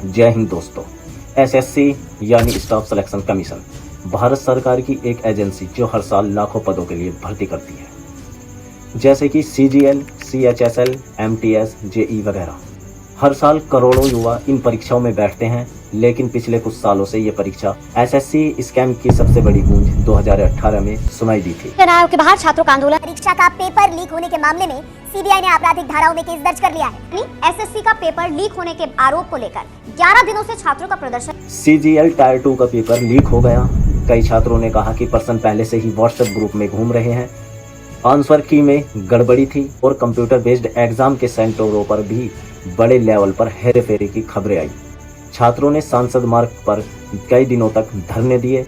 जय हिंद दोस्तों। एसएससी यानी स्टाफ सिलेक्शन कमीशन भारत सरकार की एक एजेंसी जो हर साल लाखों पदों के लिए भर्ती करती है, जैसे कि सीजीएल, सीएचएसएल, एमटीएस, जेई वगैरह। हर साल करोड़ों युवा इन परीक्षाओं में बैठते हैं, लेकिन पिछले कुछ सालों से ये परीक्षा एसएससी स्कैम की सबसे बड़ी गूंज 2018 में सुनाई दी थी। चुनाव के बाहर छात्रों का आंदोलन। परीक्षा का पेपर लीक होने के मामले में सीबीआई ने आपराधिक धाराओं में केस दर्ज कर लिया है। एसएससी का पेपर लीक होने के आरोप को लेकर 11 दिनों से छात्रों का प्रदर्शन। सीजीएल टायर 2 का पेपर लीक हो गया। कई छात्रों ने कहा कि पर्सन पहले से ही व्हाट्सएप ग्रुप में घूम रहे हैं, आंसर की में गड़बड़ी थी और कंप्यूटर बेस्ड एग्जाम के सेंटरों पर भी बड़े लेवल पर हेरफेरी की खबरें आई। छात्रों ने सांसद मार्ग पर कई दिनों तक धरने दिए।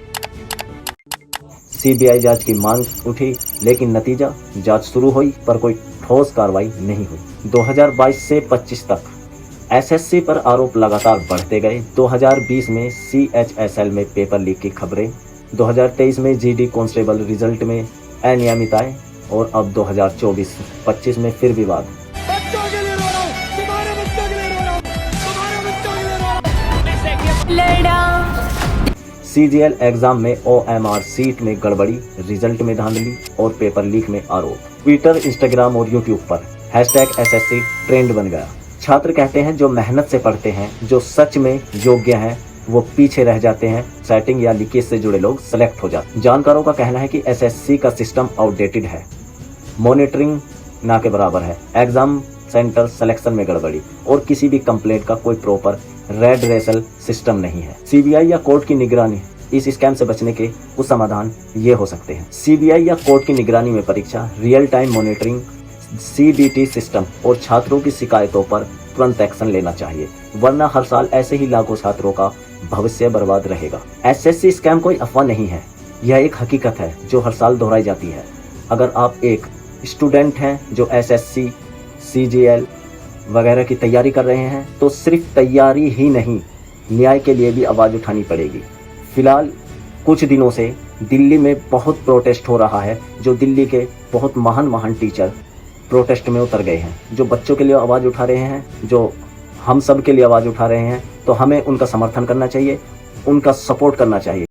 सीबीआई जांच की मांग उठी, लेकिन नतीजा जांच शुरू हुई पर कोई ठोस कार्रवाई नहीं हुई। 2022 से 25 तक एसएससी पर आरोप लगातार बढ़ते गए। 2020 में सीएचएसएल में पेपर लीक की खबरें, 2023 में जीडी कांस्टेबल रिजल्ट में अनियमितताएं और अब 2024-25 में फिर विवाद। बच्चों के लिए रो रहा हूं, तुम्हारे बच्चों के लिए रो रहा हूं, तुम्हारे बच्चों के लिए रो रहा हूं। सीजीएल एग्जाम में ओएमआर सीट में गड़बड़ी, रिजल्ट में धांधली और पेपर लीक में आरोप। ट्विटर, इंस्टाग्राम और यूट्यूब पर #SSC ट्रेंड बन गया। छात्र कहते हैं जो मेहनत से पढ़ते हैं, जो सच में योग्य हैं, वो पीछे रह जाते हैं। सेटिंग या लीकेज से जुड़े लोग सेलेक्ट हो जाते। जानकारों का कहना है कि एसएससी का सिस्टम आउटडेटेड है, मॉनिटरिंग ना के बराबर है, एग्जाम सेंटर सिलेक्शन में गड़बड़ी और किसी भी कंप्लेंट का कोई प्रॉपर रेड रेसल सिस्टम नहीं है। सीबीआई या कोर्ट की निगरानी इस स्कैम से बचने के कुछ समाधान ये हो सकते हैं। सीबीआई या कोर्ट की निगरानी में परीक्षा, real time monitoring, CBT system और छात्रों की शिकायतों पर तुरंत एक्शन लेना चाहिए, वरना हर साल ऐसे ही लाखों छात्रों का भविष्य बर्बाद रहेगा। एसएससी स्कैम कोई अफवाह नहीं है, यह एक हकीकत है जो हर साल दोहराई जाती है। अगर आप एक स्टूडेंट हैं जो एसएससी, सीजीएल वगैरह की तैयारी कर रहे हैं, तो सिर्फ तैयारी ही नहीं, न्याय के लिए भी आवाज़ उठानी पड़ेगी। फिलहाल कुछ दिनों से दिल्ली में बहुत प्रोटेस्ट हो रहा है, जो दिल्ली के बहुत महान टीचर प्रोटेस्ट में उतर गए हैं, जो बच्चों के लिए आवाज़ उठा रहे हैं, जो हम सब के लिए आवाज़ उठा रहे हैं। तो हमें उनका समर्थन करना चाहिए, उनका सपोर्ट करना चाहिए।